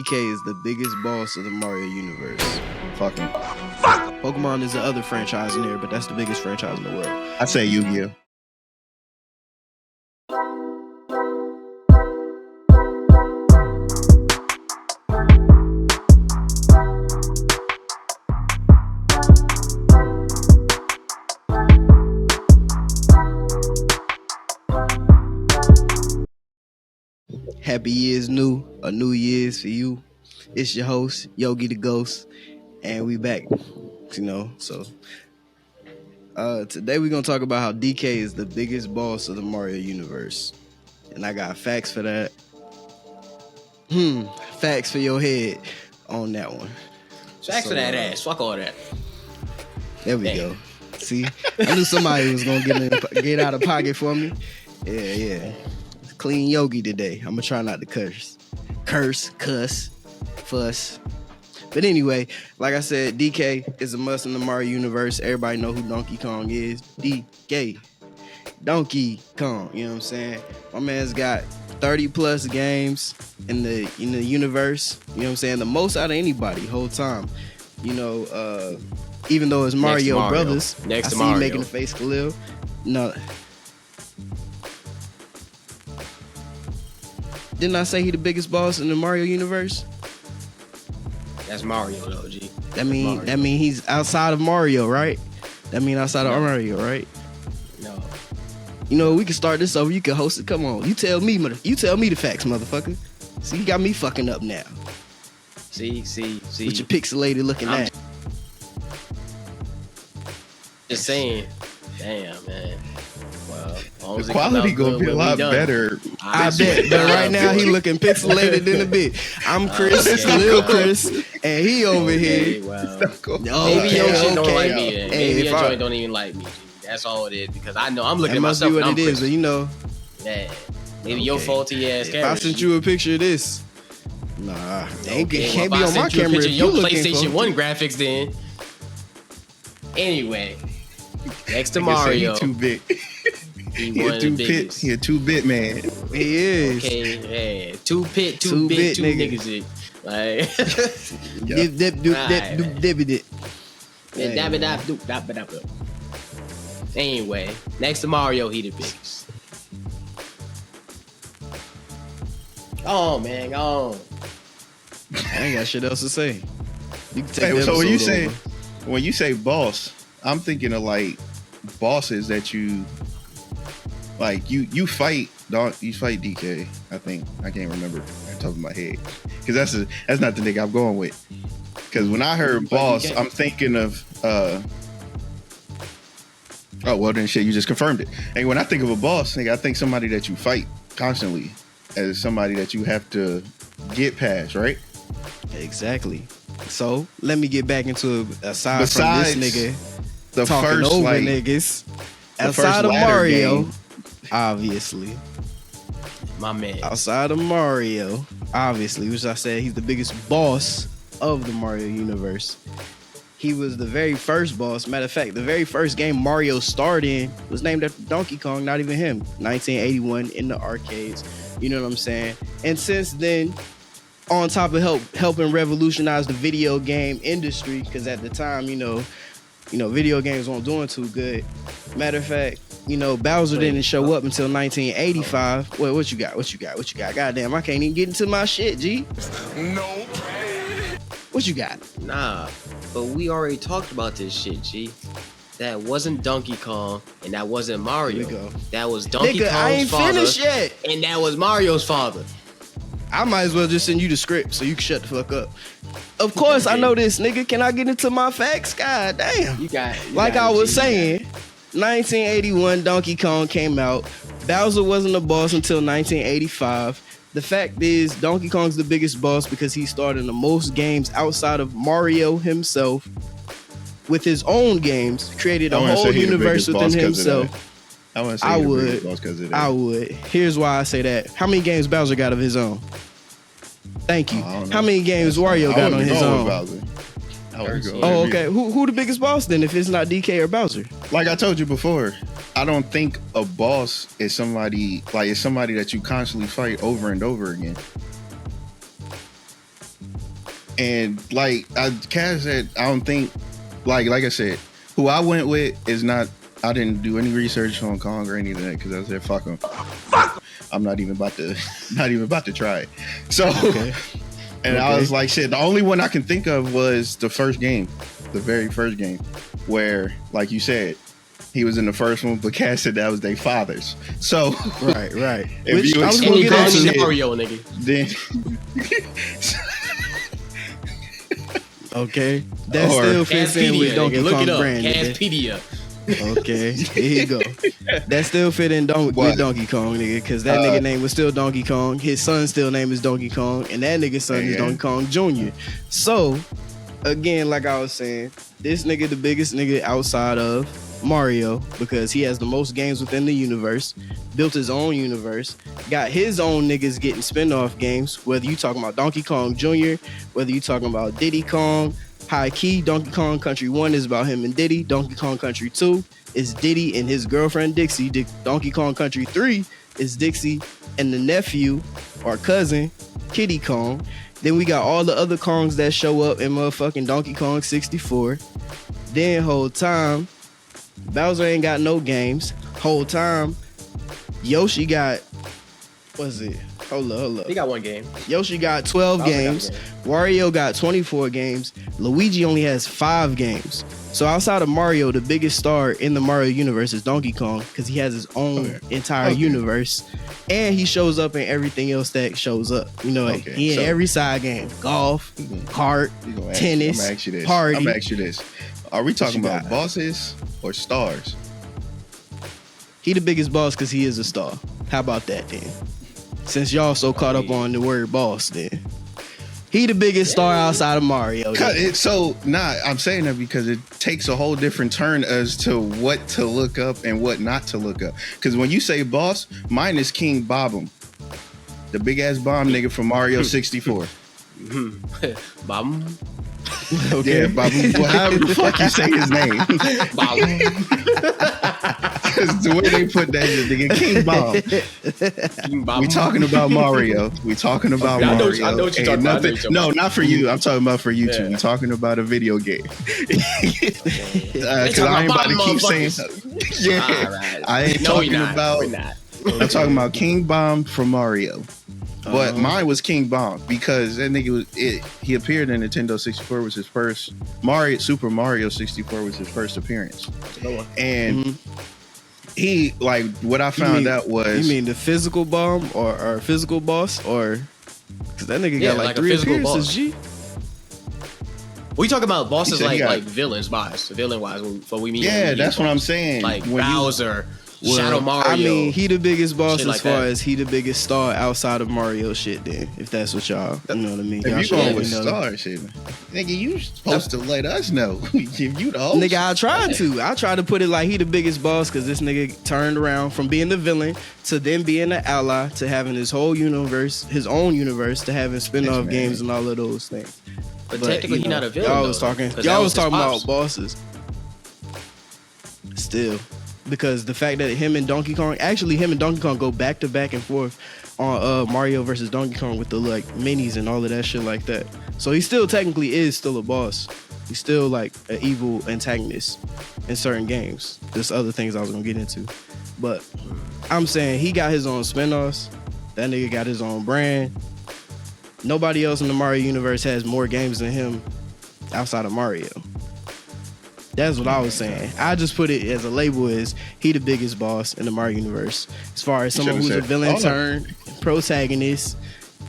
DK is the biggest boss of the Mario universe. Fuck him. Pokemon is the other franchise in there, but that's the biggest franchise in the world. I say Yu-Gi-Oh. Happy Year's New, a New Year's for you. It's your host, Yogi the Ghost, and we back, so today we're going to talk about how DK is the biggest boss of the Mario universe, and I got facts for that. Facts for your head on that one. Facts for that ass, fuck all that. There we go. See, I knew somebody was going to get out of pocket for me. Yeah. Clean Yogi today. I'm gonna try not to cuss, cuss, fuss. But anyway, like I said, DK is a must in the Mario universe. Everybody know who Donkey Kong is. DK, Donkey Kong. You know what I'm saying? My man's got 30 plus games in the universe. You know what I'm saying? The most out of anybody whole time. Even though it's Mario Brothers. I see you making the face, Khalil. No. Didn't I say he the biggest boss in the Mario universe? That's Mario though, G. That mean he's outside of Mario, right? That mean outside of Mario, right? No. We can start this over. You can host it. Come on. You tell me the facts, motherfucker. See, you got me fucking up now. See. With your pixelated looking ass. Just saying. Damn, man. Well, the quality gonna be a lot better. I bet, but right now he looking pixelated in a bit. I'm Chris, Lil Chris, and he over here. Well, maybe your shit don't like me. Then. Maybe your joint don't even like me. G. That's all it is because I know I'm looking at myself. That must be what it is, but Yeah. Maybe your faulty ass camera. If I sent you a picture of this, it can't be on my camera. If your PlayStation 1 graphics, then. Anyway, next to Mario. He too big. He a 2-bit man. He is. Okay, yeah. 2-bit, 2 niggas. Like, Anyway, next to Mario, he the biggest. Oh man, go. I ain't got shit else to say. You can take so when you say boss, I'm thinking of like bosses that you. Like you fight DK. I think I can't remember off the top of my head because that's not the nigga I'm going with. Because when I heard boss, I'm thinking of oh well then shit, you just confirmed it. And when I think of a boss, nigga, I think somebody that you fight constantly as somebody that you have to get past, right? Exactly. So let me get back into aside from this nigga the talking first over like niggas outside of Mario. Game. Obviously, my man. Outside of Mario, obviously, which I said he's the biggest boss of the Mario universe. He was the very first boss. Matter of fact, the very first game Mario starred in was named after Donkey Kong, not even him. 1981 in the arcades. You know what I'm saying? And since then, on top of helping revolutionize the video game industry, because at the time, video games weren't doing too good. Matter of fact, Bowser didn't show up until 1985. Well, what you got? Goddamn, I can't even get into my shit, G. No. What you got? Nah, but we already talked about this shit, G. That wasn't Donkey Kong, and that wasn't Mario. Here we go. That was Donkey Kong's I ain't father, finished yet. And that was Mario's father. I might as well just send you the script so you can shut the fuck up. Of course, I know this, nigga. Can I get into my facts? God damn. You got it. Like I was saying, 1981 Donkey Kong came out. Bowser wasn't a boss until 1985. The fact is, Donkey Kong's the biggest boss because he starred in the most games outside of Mario himself. With his own games, created a whole universe within himself. I would. Here's why I say that. How many games Bowser got of his own? Thank you. How many games Wario got on his own? Oh, okay. Who the biggest boss then if it's not DK or Bowser? Like I told you before, I don't think a boss is somebody that you constantly fight over and over again. And like Cass said, I don't think like I said, who I went with is not. I didn't do any research on Kong or any of that because I said fuck him. I'm not even about to try it. So, and I was like, shit. The only one I can think of was the first game, the very first game, where, like you said, he was in the first one, but Cass said that was their fathers. So, right. If Which you I was And gonna you get call into me it. Mario, nigga. then Okay, that Or- still fits in with Caspedia, Donkey nigga. Look Kong it up. brand. nigga. Caspedia. Okay, here you go. That still fit in What? with Donkey Kong, nigga, because that nigga name was still Donkey Kong. His son's still name is Donkey Kong, and that nigga's son is Yeah. Donkey Kong Jr. So, again, like I was saying, this nigga the biggest nigga outside of Mario because he has the most games within the universe, built his own universe, got his own niggas getting spin-off games, whether you talking about Donkey Kong Jr., whether you talking about Diddy Kong, High Key, Donkey Kong Country 1 is about him and Diddy. Donkey Kong Country 2 is Diddy and his girlfriend Dixie. Donkey Kong Country 3 is Dixie and the nephew or cousin, Kiddy Kong. Then we got all the other Kongs that show up in motherfucking Donkey Kong 64. Then whole time, Bowser ain't got no games. Whole time, Yoshi got, what's it? Hold up. He got one game. Yoshi got 12 Bowser got games. a game. Wario got 24 games. Luigi only has 5 games. So outside of Mario, the biggest star in the Mario universe is Donkey Kong because he has his own entire universe. And he shows up in everything else that shows up. You know, Okay, he in so- every side game. Golf, kart, I'm gonna tennis, ask you this. party. I'm gonna ask you this. Are we talking you about got? bosses or stars? He the biggest boss because he is a star. How about that then? Since y'all so caught up on the word boss then. He the biggest star outside of Mario. then. I'm saying that because it takes a whole different turn as to what to look up and what not to look up. Because when you say boss, mine is King Bob-Em, the big ass bomb nigga from Mario 64. Bum. Okay. Yeah, Bob-Em, well, however the fuck you say his name. Bum. Because the way they put that is nigga King Bob. We talking about Mario. We talking about Okay, I know- Mario. I know what you're Ain't talking about. I know nothing- what you're No, talking not for you. I'm talking about for you two. Yeah. We talking about a video game. Because talking I ain't about to about keep saying. motherfuckers. Yeah, Alright. I ain't No, talking we're not. about. We're not. I'm talking about King Bomb from Mario. But Uh-huh. mine was King Bomb because that nigga he appeared in Nintendo 64 was his first Super Mario 64 was his first appearance. And Mhm. he like what I found out was You mean the physical bomb or physical boss or because that nigga Yeah, got like like a 3 physical appearances. boss. G. We talk about bosses He said he like got- villains wise, villain wise. When we mean yeah, that's what I'm saying. like When you- Bowser, Shadow Mario. I mean, he the biggest boss Shit as like far that. as he the biggest star outside of Mario shit. Then, if that's what y'all, you know what I mean. Y'all if you should going let with me know. star shit, nigga, you supposed to let us know. If you the host. Nigga, I tried to. I tried to put it like he the biggest boss because this nigga turned around from being the villain to then being the ally to having his whole universe, his own universe, to having spin-off Yes, man. games and all of those things. but But, technically, you he's know, not a villain. Y'all was though, talking. 'cause Y'all that was his talking pops. about bosses. Still, because the fact that him and Donkey Kong go back to back and forth on Mario versus Donkey Kong with the like minis and all of that shit like that. So he still technically is still a boss. He's still like an evil antagonist in certain games. There's other things I was gonna get into, but I'm saying he got his own spin-offs. That nigga got his own brand. Nobody else in the Mario universe has more games than him outside of Mario. That's what I was saying. I just put it as a label as he the biggest boss in the Mario universe. As far as someone should've who's a said villain all of turned protagonist,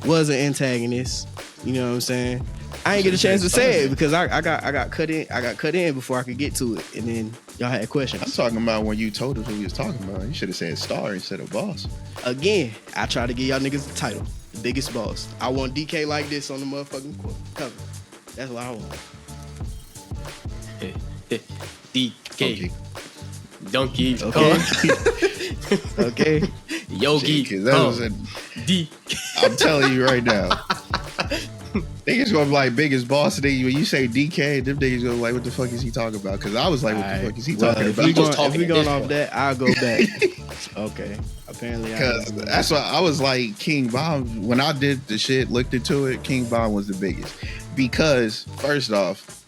was an antagonist. You know what I'm saying? I ain't get a chance to say it because I got cut in before I could get to it, and then y'all had I'm questions. talking about when you told us who you was talking about. You should have said star instead of boss. Again, I try to give y'all niggas the title, the biggest boss. I want DK like this on the motherfucking cover. That's what I want. DK, Donkey Okay. Kong, Okay. Yogi, Because that was a, D. I'm telling you right now. Niggas gonna be like biggest boss. When you say DK, them niggas gonna be like, what the fuck is he talking about? Because I was like, what the Alright. fuck is he Well, talking if about? we Just going, talking if we at going this off point. that, I'll go back. Okay. Apparently, Because that's why I was like King Bomb. When I did the shit, looked into it, King Bomb was the biggest. because first off,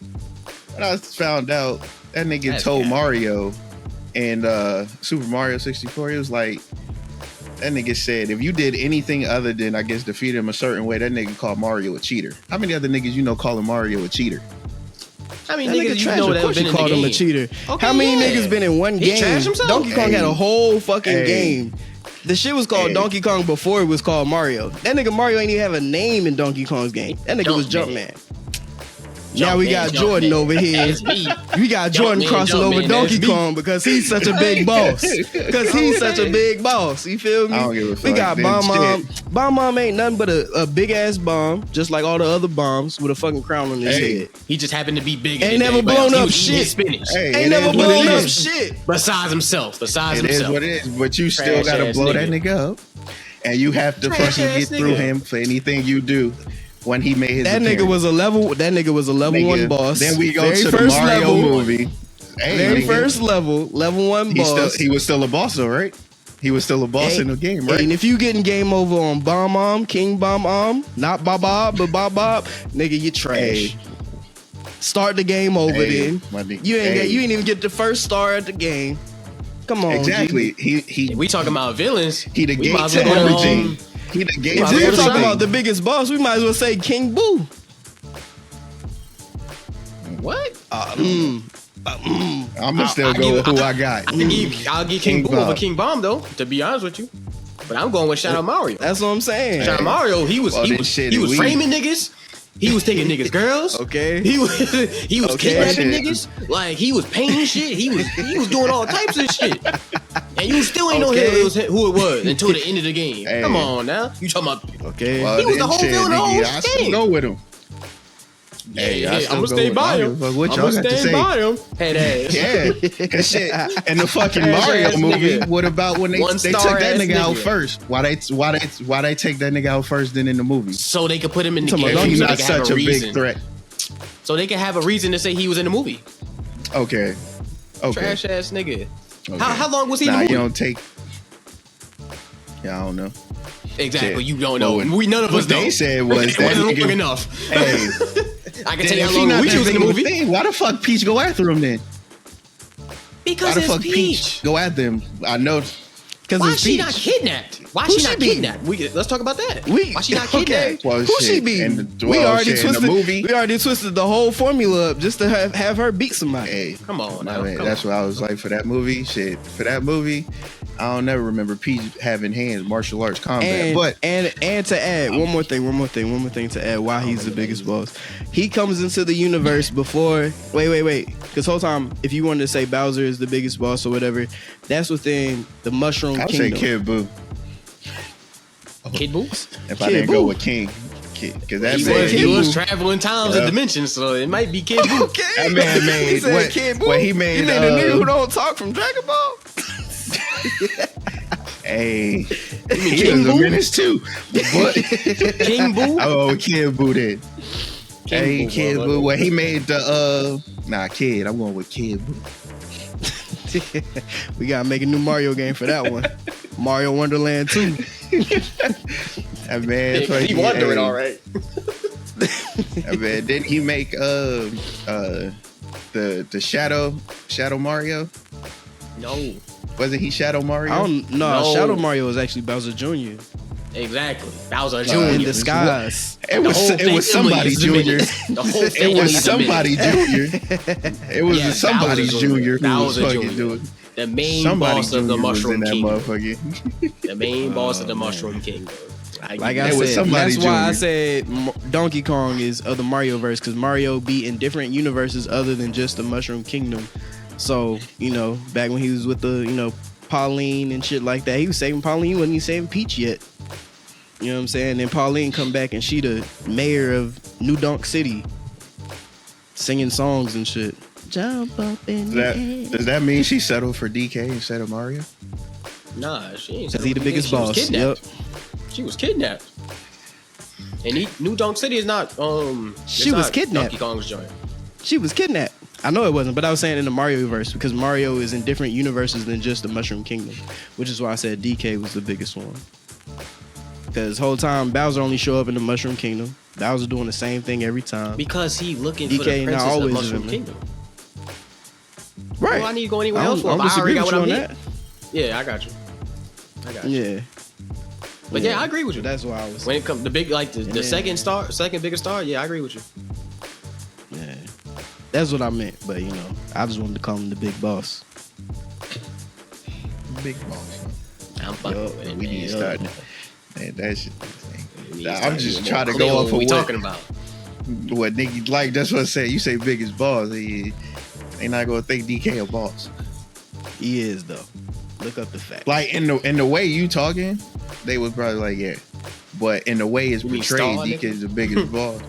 when I found out that nigga That's told cap. Mario and Super Mario 64, it was like that nigga said if you did anything other than I guess defeat him a certain way, that nigga called Mario a cheater. How many other niggas you know calling Mario a cheater? How many That niggas nigga you trash. know Of that course been you in the called him a game? cheater. Okay, How many yeah. niggas been in one He game? trashed himself. Donkey Kong had a Hey. whole fucking Hey. game. The shit was called Hey. Donkey Kong before it was called Mario. That nigga Mario ain't even have a name in Donkey Kong's game. That nigga was Jumpman. Jumpman. Now we got Jordan over here. That's me. We got Jordan Jumpman, crossing over Jumpman, Donkey that's me. Kong because he's such a big boss. Because he's such a big boss. You feel me? I don't give a We fuck. got Then Bomb Mom. shit. Bomb Mom ain't nothing but a big ass bomb, just like all the other bombs with a fucking crown on his Hey. head. He just happened to be big. Ain't never blown up shit. Spinach. Hey, Ain't it never is what blown it up is. shit. Besides himself. Besides It is himself. what it is, but you still Trash gotta ass blow that nigga. nigga up, and you have to Trash fucking ass get through nigga. him for anything you do. When he made his That nigga appearance. was a level. That nigga was a level Nigga, one boss. Then we go Very to the first Mario level, movie. Hey, Very nigga, first level one boss. he was still a boss though, right? He was still a boss Hey, in the game, hey, right? and if you getting game over on Bomb Bomb, King Bomb Bomb, not Bob Bob, but Bob Bob, nigga, you trash. Hey. Start the game over Hey, then. my nigga. You ain't Hey. you ain't even get the first star at the game. Come on, Exactly. G. He We talking about villains. he the We gate might as to well go to, everything. He the gate If might to as we're well talking everything. about the biggest boss, we might as well say King Boo. What? I'm gonna still I'll go give with it- who I got. I'll get King King Boo over Bomb. King Bomb though. To be honest with you, but I'm going with Shout Out Mario. That's what I'm saying. Shout Out Mario. He was Well, he then was shit, he was we- framing niggas. He was taking niggas girls. Okay. He was Okay. kidnapping Shit. niggas. Like he was painting shit. He was doing all types of shit. And you still ain't know Okay. who it was until the end of the game. Hey. Come on now. You talking about Okay. Well, He was then the whole shit, villain of the nigga, whole I still thing. go with him. Hey, I still I'ma go stay with by him. him. But what I'ma y'all got to stay say? by him. Head ass. Yeah, cause shit. And the fucking Trash Mario ass movie. nigga. What about when they One took star that ass nigga out nigga. first? Why they take that nigga out first? Then in the movie, So they could put him in the Talking game. about if he's So not they could have such a a big reason. threat. So they can have a reason to say he was in the movie. Okay. Trash ass nigga. Okay. How long was he Nah, in the you movie? don't take. Yeah, I don't know. Exactly. Shit. You don't know. Well, None of what us know. they said was it that wasn't long nigga- enough. Hey, I can then tell you if how he long not we that was in big the of a movie. thing, why the fuck Peach go after him then? Because Why the it's fuck Peach. Peach go after him? I know. Because Why it's she Peach. not kidnapped? Why Who she she not be? kidnapped? Let's talk about that. We, Why she not okay. kidnapped? Well, Who shit, she be? in the- we well, already shit, in the twisted. movie. We already twisted the whole formula up just to have her beat somebody. Hey, Come on my now. man, Come that's on. what I was like for that movie. Shit, for that movie, I don't never remember Peach having hands, martial arts combat. And, but and to add one more thing to add why he's the biggest boss. He comes into the universe before. Wait. Because whole time, if you wanted to say Bowser is the biggest boss or whatever, that's within the Mushroom I would say Kingdom. Kid Boo. Kid Boo? If I Kid didn't Boo. go with King, because that He man, was, Kid he was Boo. traveling times Yeah. and dimensions, so it might be Kid Boo. Okay. That man made he said what- Kid Boo. what he made, You mean the nigga who don't talk from Dragon Ball? hey, mean he King was a Boo? menace too. But King Boo? oh, Kid Boo then. Hey, Boo, Kid motherfucker. Boo. Well, he made the Kid. I'm going with Kid Boo. We gotta make a new Mario game for that one. Mario Wonderland 2. That man, He fucking- wondering, hey, all right. That man, didn't he make the Shadow Mario? No, Wasn't he Shadow Mario? I don't know. No. Shadow Mario is actually Bowser Jr. exactly. Bowser in Jr. in the disguise. It was somebody Junior. The whole It family was is a somebody menace. Junior. It was Yeah, somebody Bowser Junior who was Bowser fucking Jr. doing. The main Somebody boss of Junior the was in Mushroom that Kingdom. motherfucker. The main boss of the man. Mushroom Kingdom. Like It I was said, somebody that's why I Junior. said Donkey Kong is of the Mario verse because Mario be in different universes other than just the Mushroom Kingdom. So back when he was with the Pauline and shit like that, he was saving Pauline. He wasn't even saving Peach yet. You know what I'm saying? Then Pauline come back and she the mayor of New Donk City, singing songs and shit. Jump up in the air. Does that mean she settled for DK instead of Mario? Nah, she ain't. Cause he the biggest She was boss. kidnapped. Yep. She was kidnapped. And New Donk City is not. She it's was not kidnapped. Donkey Kong's joint. She was kidnapped. I know it wasn't, but I was saying in the Mario verse because Mario is in different universes than just the Mushroom Kingdom, which is why I said DK was the biggest one. Because whole time Bowser only show up in the Mushroom Kingdom. Bowser doing the same thing every time. Because he looking for DK the not princess of always Mushroom villain. Kingdom. Right. Well, I need to go anywhere I else don't for. I already disagree got with what you I on need. that. Yeah, I got you. Yeah. But yeah, I agree with you. That's why I was. When it comes the big, like the Yeah. second biggest star, yeah, I agree with you. Yeah. That's what I meant. But you know, I just wanted to call him the big boss. Big boss. I'm fucking Yo, with it, We man. need to start. Man, that shit. We need to I'm start just getting trying to more go clear off what of we what- talking about. What nigga like? That's what I said. You say biggest boss. They not gonna think DK a boss. He is though. Look up the facts. Like in the way you talking, they was probably like, yeah. But in the way it's You mean portrayed, star, DK nigga? is the biggest boss.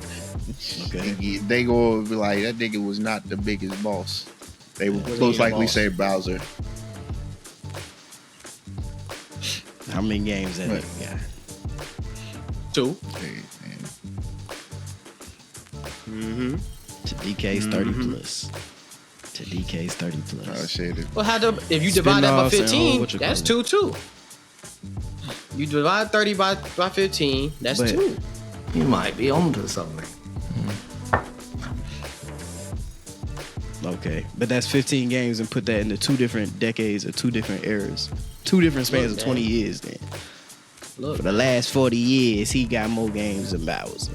Okay. They gonna be like, that nigga was not the biggest boss. They would Wasn't most even a likely boss. say Bowser. How many games that What? nigga got? 2. Hey, man. Mm-hmm. To DK's 30 Mhm. plus. To DK's 30 Oh plus. shit. Well, if you divide that by Spin-offs and 15, what you that's call 2 too. You divide 30 by 15, that's But- 2. You might be onto something. Okay. But that's 15 games and put that into 2 different decades or 2 different eras. 2 different spans Look, of 20 man. years then. Look, For the last 40 years, he got more games than Bowser.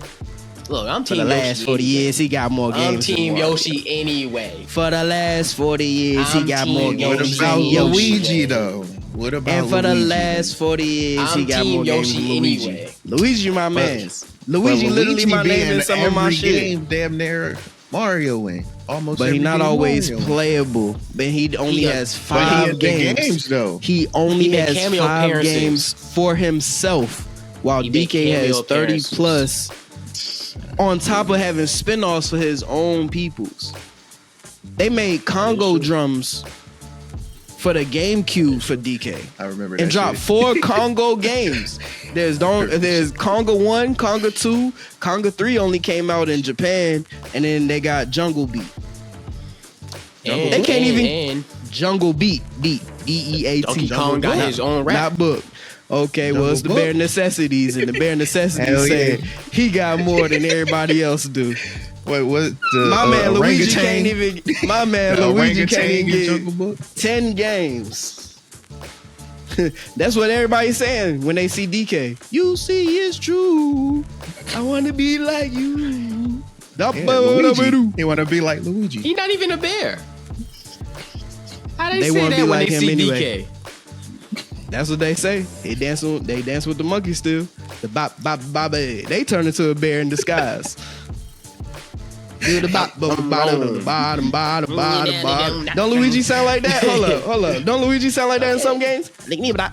look, I'm For team the last Yoshi 40 anyway. years, he got more I'm games than team Mario. Yoshi anyway. For the last 40 years, he I'm got team more Yoshi. What games about than Yoshi. Luigi though? What about And for the Luigi? last 40 years, he I'm got team more games Yoshi than Luigi. anyway. Luigi, my man's. Luigi But literally my be name in some of my every shit. game, damn near Mario in almost. But every he not game always Mario in. playable. But he only He- has But he 5 in the games. games though. He only He make has cameo 5 appearances. games for himself, while He make DK has cameo 30 appearances. plus. On top of having spin-offs for his own peoples. They made Congo drums for the GameCube for DK. I remember that. And dropped shit. 4 Congo games. There's Congo 1, Congo 2, Congo 3 only came out in Japan, and then they got Jungle Beat. And, They can't even- And Jungle Beat, DEAT. Donkey Kong got his own rap. Not book. Okay, well, it's the Jungle bare Book. necessities, and the bare necessities Hell say yeah. he got more than everybody else do. Wait, what? The, My man Luigi orangutan? can't even. My man The Luigi orangutan can't in even Jungle get Book? 10 games. That's what everybody's saying when they see DK. You see, it's true. I want to be like you. Yeah, Luigi. He want to be like Luigi. he not even a bear. How they, They say wanna that be when like they him see anyway. DK? That's what they say. They dance with the monkey still. The bop bop bop. They turn into a bear in disguise. Do the bop bop bottom bottom bottom bottom bottom. Don't Luigi sound like that? Hold up. Don't Luigi sound like that in some games? You know what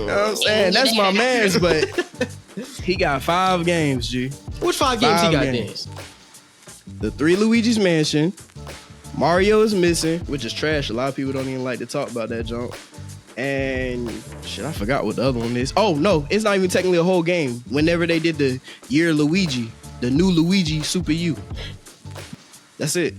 I'm saying? That's my man's, but he got 5 games, G. Which 5 games he 5 got games. The 3 Luigi's Mansion. Mario is missing, which is trash. A lot of people don't even like to talk about that junk. And shit, I forgot what the other one is. Oh no, it's not even technically a whole game. Whenever they did the year Luigi, the new Luigi Super U. That's it.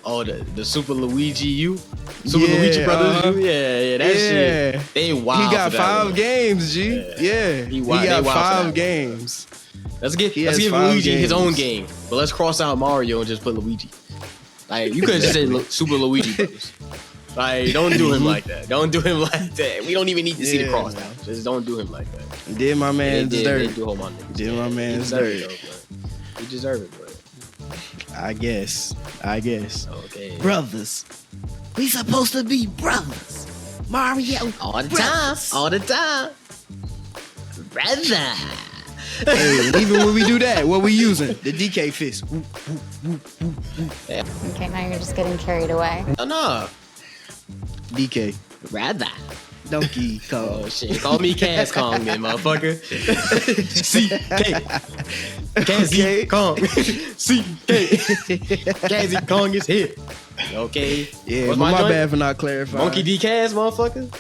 Oh, the Super Luigi U? Super Yeah, Luigi Brothers uh-huh. U? Yeah, that shit. They wild. He got for that 5 one. games, G. Yeah. He He wild- they got wild for 5 that. games. Let's give He has 5 Luigi his own games. game. But let's cross out Mario and just put Luigi. Like, you could have just said Super Luigi Brothers. Like, don't do him like that. Don't do him like that. We don't even need to see the Yeah, cross man. out. Just don't do him like that. Did my They man did deserve? do hold on niggas. Did my He man deserve it, deserve? though, but he deserve it, but I guess. okay. Brothers. We supposed to be brothers. Mario. All the time. All the time. Brother. Hey, and even when we do that, what we using? The DK fist. Okay, now you're just getting carried away. Oh, no. DK. Brother. Donkey Kong. Oh, shit. Call me Cass Kong, then, motherfucker. C-K. Cassie Okay. Kong. C-K. Cassie Kong is here. Okay. Yeah, What's but my joint? bad for not clarifying. Monkey D. Cass, motherfucker.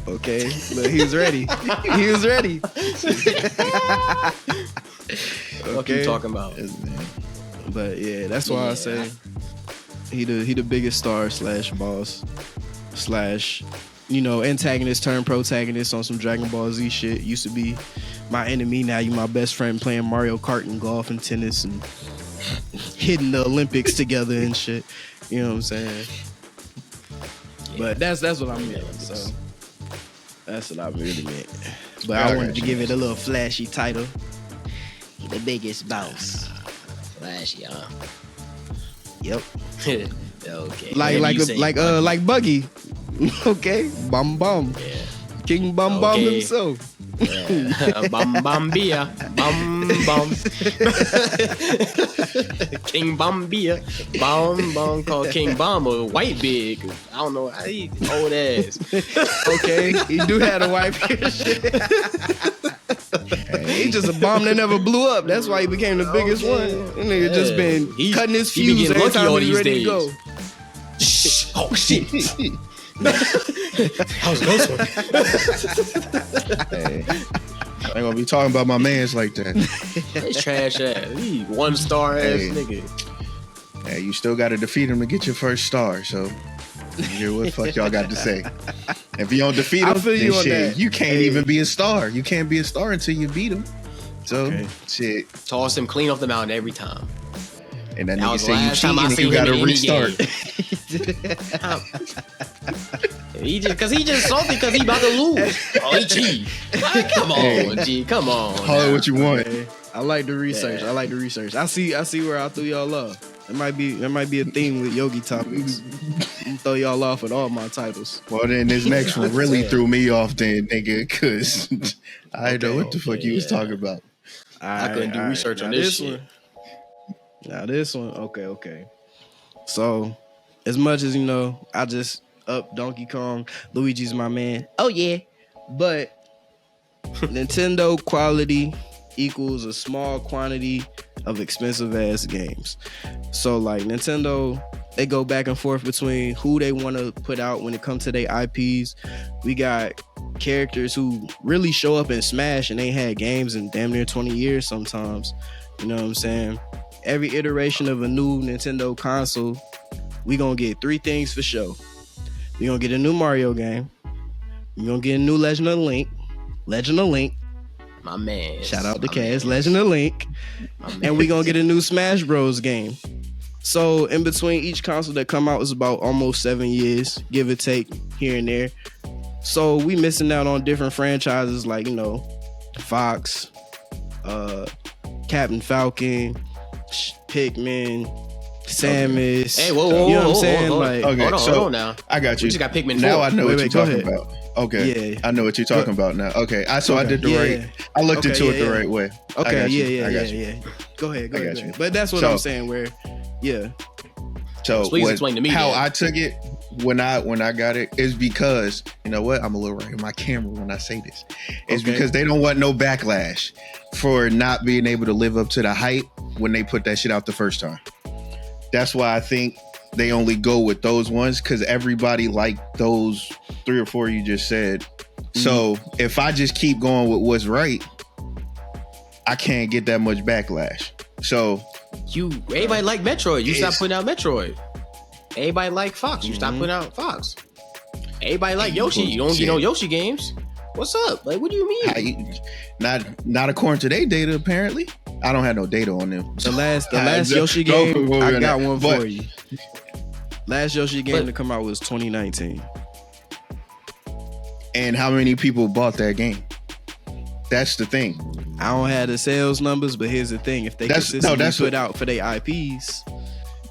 Okay, look, he was ready. He was ready. What you Okay, talking about? but yeah, that's why I say he the biggest star / boss / antagonist turned protagonist on some Dragon Ball Z shit. Used to be my enemy, now you my best friend, playing Mario Kart and golf and tennis and hitting the Olympics together and shit. You know what I'm saying? But that's what I meant. So that's what I really meant. But I wanted to give it a little flashy title. The biggest boss. Flashy, huh? Yep. Okay. Like Buggy. Okay. Bum bum. Yeah. King Bum Bum Okay. himself. Bum bambia, bum bum. King Bambia, bum called King Bum or White Big. I don't know. He old ass. Okay. He do have a wife and shit. He just a bomb that never blew up. That's why he became the biggest one. That nigga just been cutting his he be fuse getting every lucky time all he's these ready days. to go. Shh. Oh shit. How's this one? Hey, I ain't gonna be talking about my mans like that. It's trash ass. He 1-star ass Hey. nigga. Hey, you still got to defeat him to get your first star. So, hear what the fuck y'all got to say. If you don't defeat I him, feel you then on shit, that. you can't even be a star. You can't be a star until you beat him. So, Okay. shit. Toss him clean off the mountain every time. And that That nigga was the say you last time I cheating and seen you him got to in any restart. game. He just salty because he about to lose. Oh, he cheat. Like, come on, G. Come on. Call it now. what you want. Okay. I like the research. Yeah. I like the research. I see where I threw y'all off. There might be a theme with Yogi topics. I'm gonna throw y'all off with all my titles. Well, then this next one really threw me off then, nigga, because I didn't know what the fuck you was talking about. I couldn't do research on Now this shit. one. Now this one, okay. So, as much as I just up Donkey Kong, Luigi's my man. Oh yeah, but Nintendo quality equals a small quantity of expensive ass games. So like Nintendo, they go back and forth between who they want to put out when it comes to their IPs. We got characters who really show up in Smash and they had games in damn near 20 years sometimes. You know what I'm saying? Every iteration of a new Nintendo console, we gonna get three things for sure. We gonna get a new Mario game. We gonna get a new Legend of Link. My man. Shout out to My Kaz, man. Legend of Link. My And man. we gonna get a new Smash Bros game. So in between each console that come out is about almost 7 years, give or take here and there. So we missing out on different franchises like Fox, Captain Falcon, Pikmin, Samus. Hey, whoa, you know what I'm whoa, saying? hold on. Like, Okay, hold on so now. I got you. We just got Pikmin Now 4. I know Wait, what you're go talking ahead. about. Okay, Yeah. I know what you're talking about now. Okay, so I did the Yeah. right. I looked Okay, into it yeah, the yeah. right way. I Okay, got you. yeah. I got you. Go ahead. I got you. But that's what So- I'm saying. Where, yeah, So Please explain to me how then. I took it when I got it is because you know what, I'm a little right in my camera when I say this. It's Okay. because they don't want no backlash for not being able to live up to the hype when they put that shit out the first time. That's why I think they only go with those ones because everybody liked those 3 or 4 you just said. So if I just keep going with what's right, I can't get that much backlash. So Everybody like Metroid. You stop Yes. putting out Metroid. Everybody like Fox. You stop putting out Fox. Everybody like Yoshi. You don't get no Yoshi games. What's up? Like, what do you mean? not according to their data, apparently. I don't have no data on them. the last Don't Yoshi put game, me I on got that. one But- for you. Last Yoshi game But- to come out was 2019. And how many people bought that game? That's the thing. I don't have the sales numbers, but here's the thing: if they consistently that's put what- out for their IPs,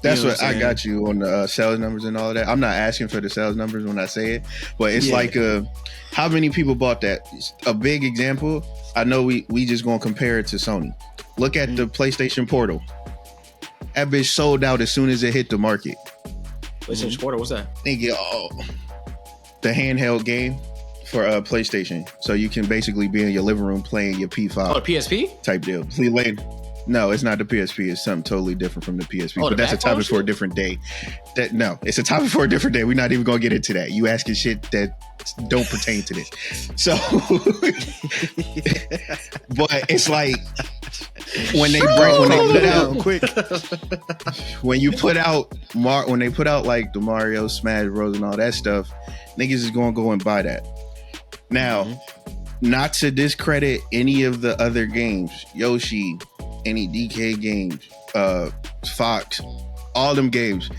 That's you know what I I'm got you on the sales numbers and all of that. I'm not asking for the sales numbers when I say it, but it's Yeah. like how many people bought that? A big example. I know we just gonna compare it to Sony. Look at the PlayStation Portal. That bitch sold out as soon as it hit the market. PlayStation Portal, what's that? Nigga, the handheld game for PlayStation, so you can basically be in your living room playing your P5 Oh, the PSP? type deal. See later. No, it's not the PSP. It's something totally different from the PSP. Oh, the but that's a backbone topic for a shit? different day. It's a topic for a different day. We're not even gonna get into that. You asking shit that don't pertain to this. So, but it's like when they put out quick. when you put out when they put out like the Mario, Smash Bros, and all that stuff, niggas is gonna go and buy that. Now, not to discredit any of the other games, Yoshi, any DK games, Fox, all them games,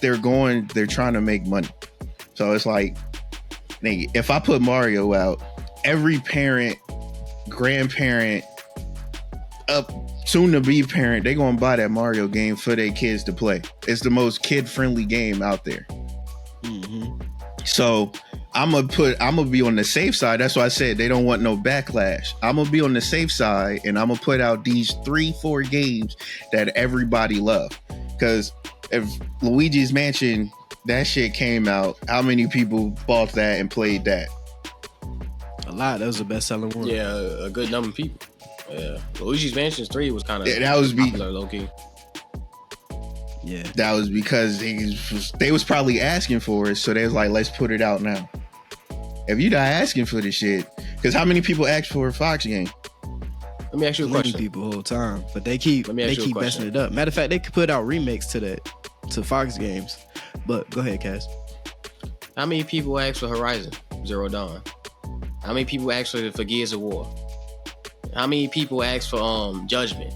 they're trying to make money. So it's like, nigga, if I put Mario out, every parent, grandparent, up soon to be parent, they gonna buy that Mario game for their kids to play. It's the most kid friendly game out there. So I'm gonna be on the safe side. That's why I said they don't want no backlash. I'm gonna be on the safe side, and I'm gonna put out these 3-4 games that everybody love. Because if Luigi's Mansion, that shit came out, how many people bought that and played that? A lot. That was the best selling one. Yeah, a good number of people. Yeah, Luigi's Mansion 3 was kind of popular, low key. Yeah, that was because they was probably asking for it, so they was like, let's put it out now. If you're not asking for this shit, because how many people asked for a Fox game? Let me ask you a question. People the whole time, but they keep messing it up. Matter of fact, they could put out remakes to Fox games. But go ahead, Cass. How many people asked for Horizon Zero Dawn? How many people asked for Gears of War? How many people asked for Judgment?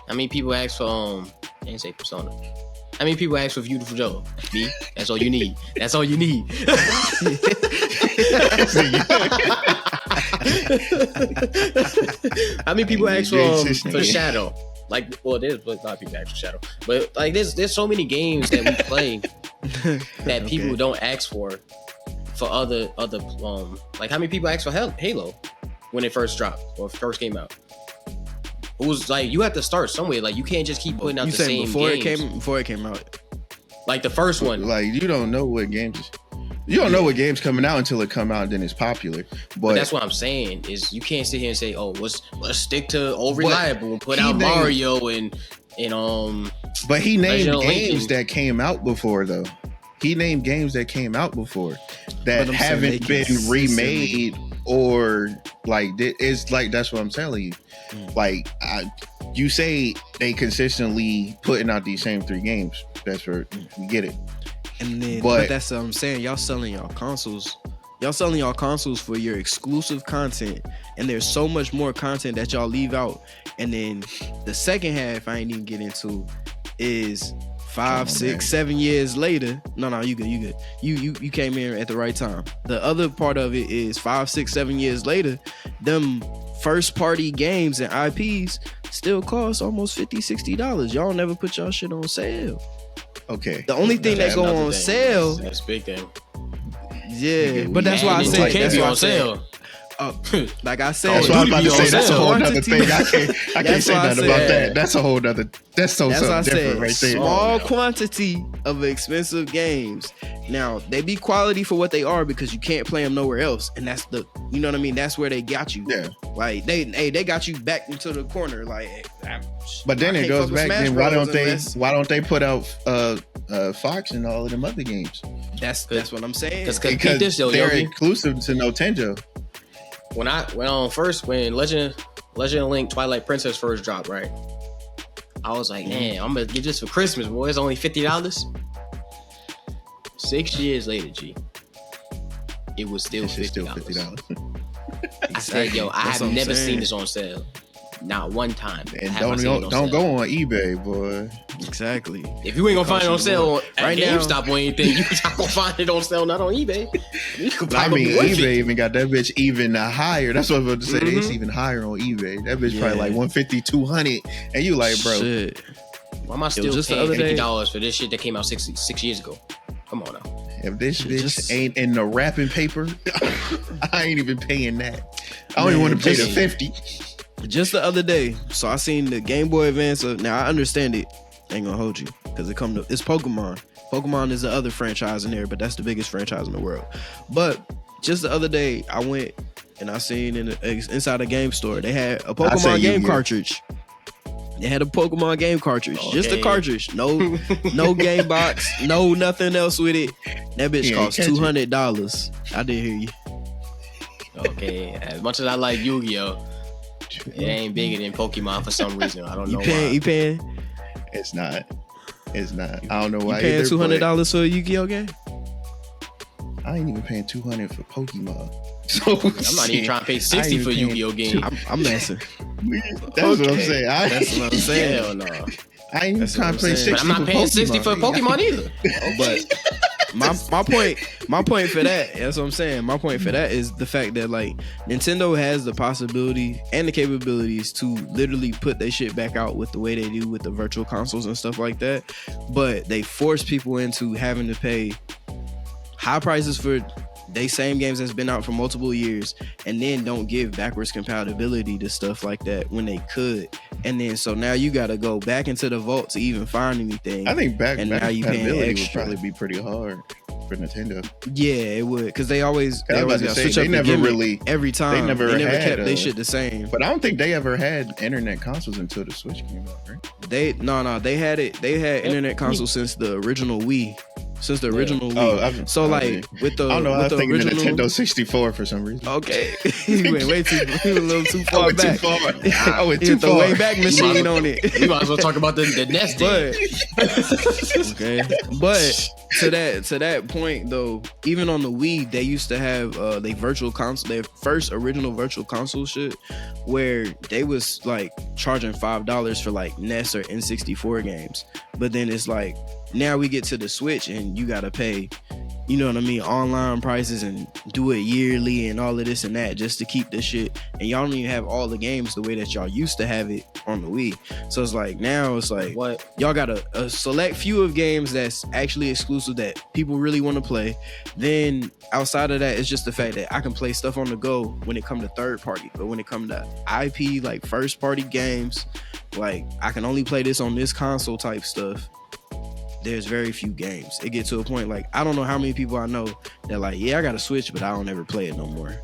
How many people asked for I didn't say Persona. How many people asked for Beautiful Joe? Me. That's all you need. That's all you need. How many people asked for Shadow? Like, well, there's a lot of people ask for Shadow, but like, there's so many games that we play that people don't ask for other like, how many people asked for Halo when it first dropped or first came out? It was like, you have to start somewhere. Like, you can't just keep putting out the same games. Before it came out, like the first one. Like, you don't know what games. You don't know what game's coming out until it come out, and then it's popular. But that's what I'm saying is, you can't sit here and say, "Oh, let's stick to old reliable and put out Mario and." But he named games that came out before, though. He named games that came out before that haven't been remade or like it's like, that's what I'm telling you. Like, you say they consistently putting out these same 3 games. That's where we get it. And then, but that's what I'm saying. Y'all selling y'all consoles for your exclusive content, and there's so much more content that y'all leave out. And then the second half, I ain't even get into, is 5, 6, 7 years later. No, you good. You came in at the right time. The other part of it is 5, 6, 7 years later, them first party games and IPs still cost almost $50, $60. Y'all never put y'all shit on sale. Okay. The only thing that go on sale, that's a big thing. Yeah, but that's why I said that's on sale. Like I said, I was about to say, that's a whole other thing. I can't say nothing about that. That's a whole other. That's something different right there. Small quantity of expensive games. Now they be quality for what they are, because you can't play them nowhere else, and that's you know what I mean. That's where they got you. Yeah. Like they got you back into the corner. Like, but then it goes back. Then why don't they put out Fox and all of them other games? That's what I'm saying. Because they're exclusive to Nintendo. When Legend of Link Twilight Princess first dropped, right? I was like, man, I'm gonna get this for Christmas, boy. It's only $50. 6 years later, G, it was still $50. I said, yo, I have never seen this on sale. Not one time. And don't go on eBay, boy. Exactly. If you ain't gonna find it on sale at GameStop or anything, you're not gonna find it on sale, not on eBay. I mean, eBay even got that bitch even higher. That's what I was about to say. It's even higher on eBay. That bitch probably like 150, 200, and you like, bro. Shit. Why am I still paying $50 for this shit that came out six years ago? Come on now. If this bitch ain't in the wrapping paper, I ain't even paying that. I don't even want to pay the 50. Just the other day, so I seen the Game Boy Advance. Now I understand it. Ain't gonna hold you, because it's Pokemon. Pokemon is the other franchise in there, but that's the biggest franchise in the world. But just the other day, I went and I seen inside a game store, they had a Pokemon game cartridge. They had a Pokemon game cartridge, just a cartridge, no game box, no nothing else with it. That bitch cost $200. I didn't hear you. Okay, as much as I like Yu-Gi-Oh, it ain't bigger than Pokemon for some reason. I don't know why. You paying? It's not. I don't know why. You paying $200 for a Yu-Gi-Oh game? I I ain't even paying $200 for Pokemon. So I'm not even trying to pay 60 for Yu-Gi-Oh game. I'm messing. That's what I'm saying. That's what I'm saying. Hell no. I ain't even trying to pay 60 But I'm not paying 60 for Pokemon either. But my point for that, that's what I'm saying. My point for that is the fact that like Nintendo has the possibility and the capabilities to literally put their shit back out with the way they do with the virtual consoles and stuff like that. But they force people into having to pay high prices for they same games that's been out for multiple years, and then don't give backwards compatibility to stuff like that when they could. And then so now you got to go back into the vault to even find anything. I think back now you paying compatibility would extra. probably be pretty hard for Nintendo. Yeah, it would, because they always I was about got to to say, switch they up the never gimmick really- every time. they never had, kept they shit the same. But I don't think they ever had internet consoles until the Switch came out, right? They had it. They had internet consoles since the original Wii. Since the original Wii. So like with the I don't know. I with was the thinking original the Nintendo 64 for some reason. Okay, you went way too. You went a little too I far went back. too far. I went You too hit the far. way back machine on it. You might as well talk about the Nest But thing. okay, but to that point though, even on the Wii, they used to have their virtual console, their first original virtual console shit, where they was like charging $5 for like NES or N64 games. But then it's like now we get to the Switch and you gotta pay, you know what I mean, online prices and do it yearly and all of this and that just to keep this shit. And y'all don't even have all the games the way that y'all used to have it on the Wii. So it's like now it's like What? y'all got a select few of games that's actually exclusive that people really want to play. Then outside of that, it's just the fact that I can play stuff on the go when it comes to third party. But when it comes to IP, like first party games, like I can only play this on this console type stuff. There's very few games. It gets to a point like I don't know how many people I know that like, yeah, I got a Switch, but I don't ever play it no more.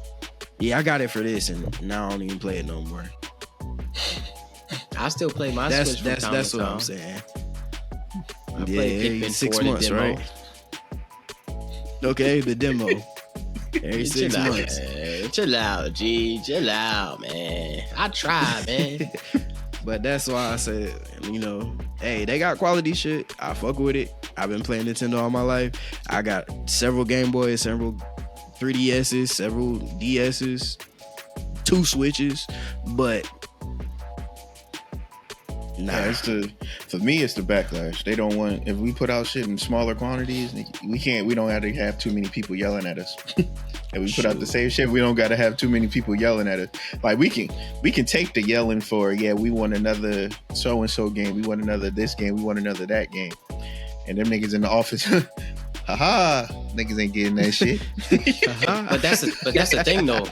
Yeah, I got it for this, and now I don't even play it no more. I still play my That's Switch from time that's to what time. I'm saying. I played Pikmin 6 4, the months, demo. right? Okay, the demo. Every 6 Chill out, months. man. Chill out, G. Chill out, man. I try, man. But that's why I said, you know, hey, they got quality shit. I fuck with it. I've been playing Nintendo all my life. I got several Game Boys, several 3DSs, several DSs, 2 Switches, but nah. Yeah, for me, it's the backlash. They don't want, if we put out shit in smaller quantities, we don't have to have too many people yelling at us. If we put out the same shit, we don't got to have too many people yelling at us. Like we can take the yelling for, yeah, we want another so and so game, we want another this game, we want another that game, and them niggas in the office, haha, niggas ain't getting that shit. But that's the thing though,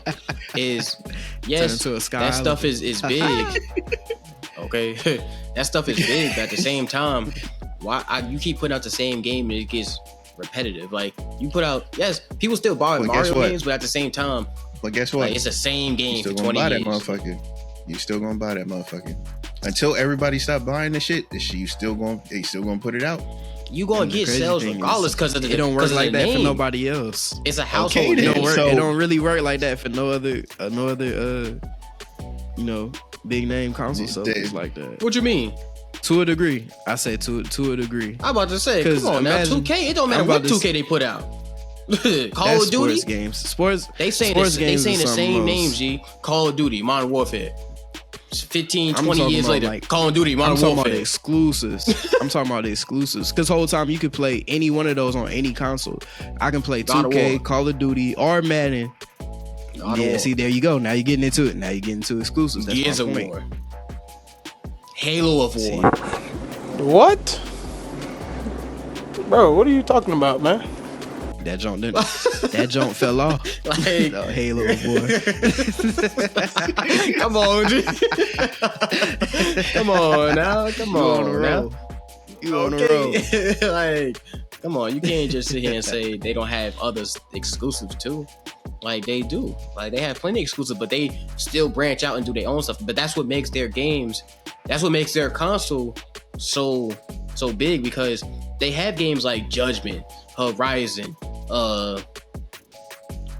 is yes, Turn into a Sky that Island. stuff is big. Okay, that stuff is big. But at the same time, you keep putting out the same game and it gets repetitive. Like you put out, yes, people still buy But guess Mario what? games, but at the same time, But guess what? like it's the same You game still for gonna 20 buy years. that motherfucker. You still gonna buy that motherfucker until everybody stop buying the shit. They still gonna put it out. You gonna And the get crazy sales thing is, regardless because of the it don't work 'cause of like the that for name. nobody else. It's a household Okay, It then. name. don't work. So- It don't really work like that for no other you know, big name console These stuff days. is like that. What you mean? To a degree, I say to a degree. I'm about to say, 'Cause come on now, imagine- 2K. It don't matter I'm what about to 2K they put out. Call That's of Duty. sports games. Sports. They saying sports they games saying is the something same else. names, G. Call of Duty, Modern Warfare. 15, I'm 20 talking years about, later, like, Call of Duty, I'm Modern talking about the Warfare. exclusives. I'm talking about the exclusives. Because the whole time you could play any one of those on any console. I can play God of 2K, War. Call of Duty, or Madden. God of Yeah, War. see, there you go. Now you're getting into it. Now you're getting into exclusives. That's Gears my of point. War. Halo of See, War. What? Bro, what are you talking about, man? that jump didn't. That jump fell off. Like, The Halo of War. come on, G. Come on now. Come You on the on now. roll. You on the roll. Okay. Like, come on. You can't just sit here and say they don't have others exclusives too. Like they do. Like they have plenty of exclusive, but they still branch out and do their own stuff. But that's what makes their games, that's what makes their console so big, because they have games like Judgment, Horizon,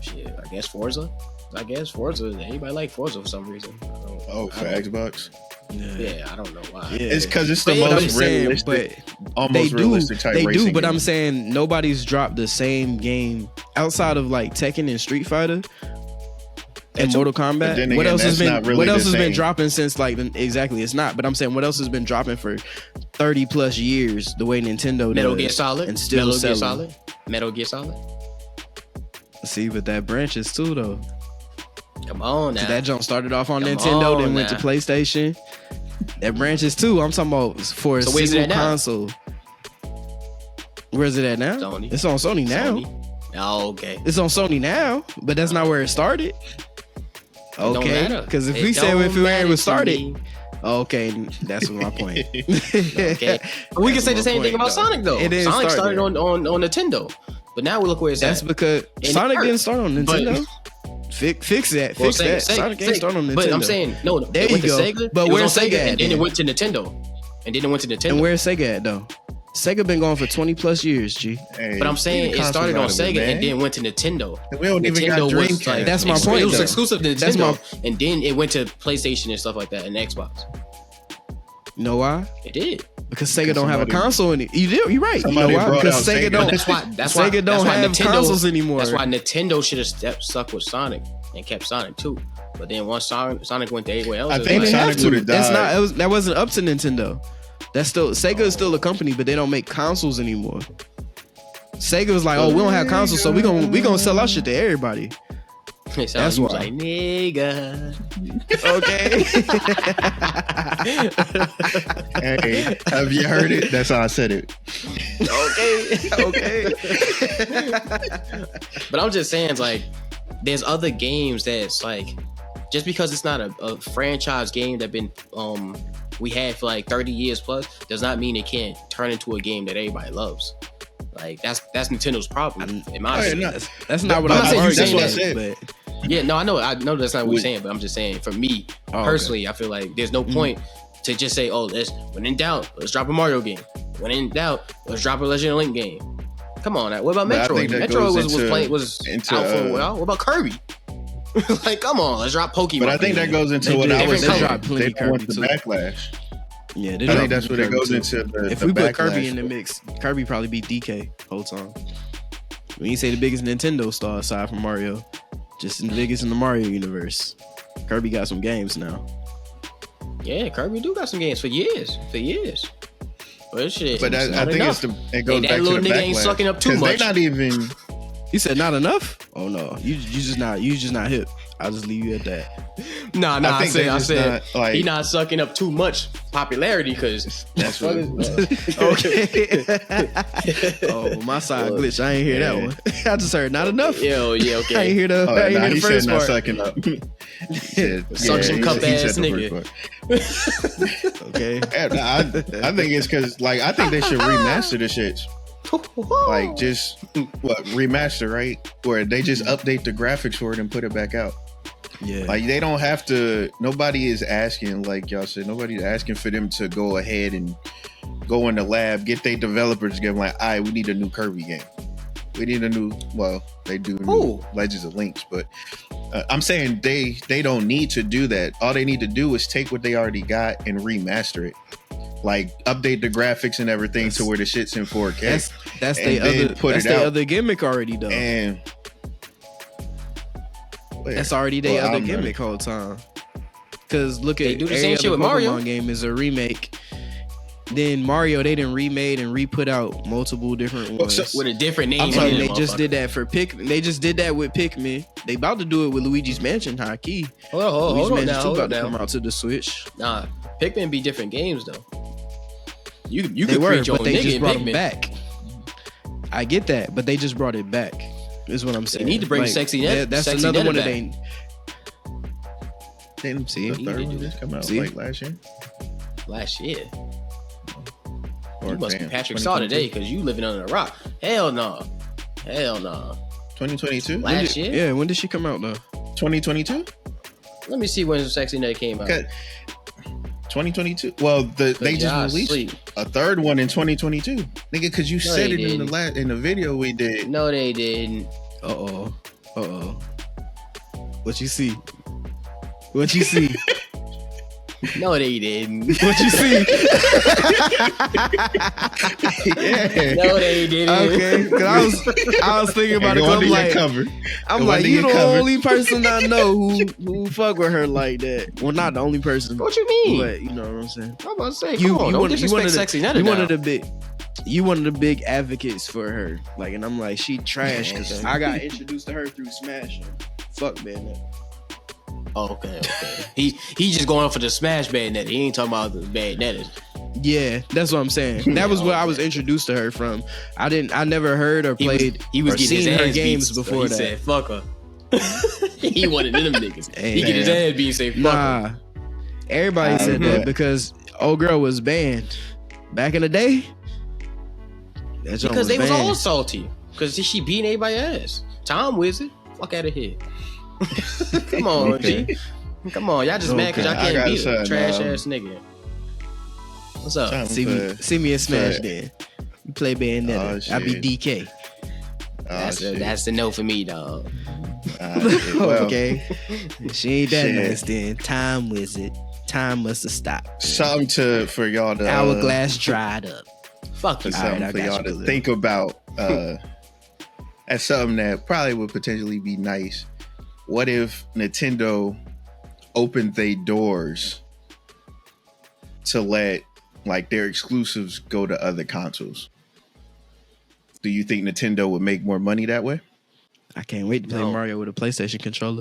shit, I guess Forza. Anybody like Forza for some reason. Oh, for Xbox, Yeah, I don't know why. Yeah. it's because it's the But I'm most saying, realistic, but almost they do, realistic type they racing do. But game. I'm saying nobody's dropped the same game outside of like Tekken and Street Fighter and Mortal then Kombat, again, what else has that's been not really what else the has been same. dropping since like exactly it's not, but I'm saying what else has been dropping for 30 plus years the way Nintendo Metal does Gear Solid. and still Metal Gear selling. Solid. Metal Gear Solid. See, but that branches too though. Come on now. That jump started off on Come Nintendo, on then went to now. PlayStation. That branches too. I'm talking about for a So where's it single at now? console. Where's it at now? Sony. It's on Sony now. Sony. Oh, okay. It's on Sony now, but that's not where it started. don't Okay, matter. because if It we said don't if it matter ain't was to started, me. okay, that's my point. Okay. But we can say the same thing about Sonic though. It didn't Sonic start started there. on Nintendo, but now we look where it's That's at. because it Sonic hurt. didn't start on But- Nintendo. Fix that. Well, Fix that. Sonic ain't start on Nintendo. But I'm saying no. There it went you to go. Sega. But it was where's on Sega at and then then? it went to Nintendo, and then it went to Nintendo. And where's Sega at though? Sega been going for 20 plus years, G. Hey, But I'm saying leave it the started on consoles out of it, Sega and man. then went to Nintendo. We don't even got Nintendo was Dreamcast. like That's my point, It was though. exclusive to That's Nintendo, and then it went to PlayStation and stuff like that and Xbox. You know why? It did. Because Sega don't have a somebody- console in it. You're right. You know somebody why? brought Because out Sega Sega. don't. That's why Sega don't have consoles anymore. That's why Nintendo should have stuck with Sonic and kept Sonic too. But then once Sonic went to everywhere else, I it was think They like, didn't Sonic have to. would've That's died. that wasn't up to Nintendo. That's still Sega is still a company, but they don't make consoles anymore. Sega was like, oh, we don't have consoles, so we gonna sell our shit to everybody. it sounds That's why. like nigga. Okay. Hey, have you heard it? That's how I said it. Okay. But I'm just saying, like, there's other games that's like, just because it's not a franchise game that been we had for like 30 years plus, does not mean it can't turn into a game that everybody loves. Like that's Nintendo's problem, in my Oh, yeah, opinion. no. That's not what I'm I'm not saying you arguing. saying that. But Yeah, no, I know that's not what we're Wait. saying, but I'm just saying for me okay. personally, I feel like there's no point to just say, oh, when in doubt, let's drop a Mario game. When in doubt, let's drop a Legend of Link game. Come on, now. What about But I Metroid? think that Metroid goes was into, out for a while. What about Kirby? Like, come on, let's drop Pokemon. But I think that goes into They what do I was different saying. color. Plenty They don't want Kirby, the too. backlash. yeah, I think that's what it goes into. If the we put backlash Kirby in the for it. mix, Kirby probably beat DK whole time. When you say the biggest Nintendo star aside from Mario, just the biggest in the Mario universe. Kirby got some games now. Yeah, Kirby do got some games for years. But shit, But it's I not think enough. it goes And that back to little the nigga backlash. ain't sucking up too 'Cause much. They not even. You said not enough? Oh no, you just not hip. I'll just leave you at that. Nah, I think they I just said not, like- he not sucking up too much popularity because That's what. Okay. Oh, my side glitch. I ain't hear that Yeah. one. I just heard not enough. yeah, I ain't okay. hear the, Oh, I ain't nah, hear the he said first not part. sucking up. He said, Suction cup he said ass the nigga. first part. Okay. Yeah, nah, I think it's because I think they should remaster the shits. Like just remaster, right? Where they just update the graphics for it and put it back out. Yeah. Like they don't have to. Nobody is asking, like y'all said, nobody's asking for them to go ahead and go in the lab, get their developers together. Like, all right, we need a new Kirby game. We need a new. Well, they do new Who? Legends of Links, but I'm saying they don't need to do that. All they need to do is take what they already got and remaster it. Like update the graphics and everything to where the shit's in 4K. That's And the then other put that's it the out. other gimmick already though. And That's already their Well, other I'm not- gimmick whole time. Cause look They at do the every same other shit with Pokemon Mario. game is a remake. Then Mario, they done remade and re-put out multiple different Well, ones. so- With a different name. I'm on telling you, it, they just motherfucker. did that for Pikmin. They just did that with Pikmin. They about to do it with Luigi's Mansion High Key. Hold Luigi's on Mansion now. 2 Hold about on to come now. out to the Switch. Nah, Pikmin be different games though. You They could were, create your but own they nigga just in brought them Pikmin. back. I get that, but they just brought it back. Is what I'm saying. need to bring Sexy Net- That's Sexy another Netta one that back. they. Didn't See? the third You one did just come out See? like last year? Last year. Or You must be damn, Patrick Shaw 2022? today because you living under a rock. Hell no. 2022? Last year? Yeah, when did she come out though? 2022? Let me see when Sexy Net came out. Okay. 2022. Well, they just y'all released sleep. a third one in 2022, nigga. Because you said they it in the didn't. in the video we did. No, they didn't. Uh oh. What you see? What you see? No, they didn't. What you see? Yeah. No, they didn't. Okay, cause I was thinking about it. Go 'Cause under I'm your like, cover. I'm Go like, under you your the cover. only person I know who fuck with her like that. Well, not the only person, What you mean? but you know what I'm saying. I'm about to say, You come on, don't one disrespect of the, Sexy Netta you one now. of the big. You one of the big advocates for her, like, and I'm like, she trash because I got introduced to her through Smash. And fuck Bayonetta. Oh, okay. he just going for the smash Bayonetta. He ain't talking about the Bayonetta. Yeah, that's what I'm saying. That was where I was introduced to her from. I never heard or played He was or getting his seen her ass games beat, so before he that. said, "Fuck her." He wanted them niggas. Hey, he get his man. ass beat and say, "Fuck her." Nah, everybody said that because old girl was banned back in the day. That joint Because they was all banned. salty. Because she beating everybody's ass. Tom Wizard, fuck out of here. Come on, G. Come on, y'all just mad because y'all I can't got beat a something, trash ass nigga. What's up? Something See me in Smash for- then. You play Bayonetta. Oh, I be shit. DK. That's the no for me, dog. Well, Okay, she ain't that shit. nice then. Time Wizard. Time must have stopped. something for y'all to Hourglass dried up. Fuck you. something I for got y'all you, to Khalil. think about. That's something that probably would potentially be nice. What if Nintendo opened their doors to let like their exclusives go to other consoles? Do you think Nintendo would make more money that way? I can't wait to play No. Mario with a PlayStation controller.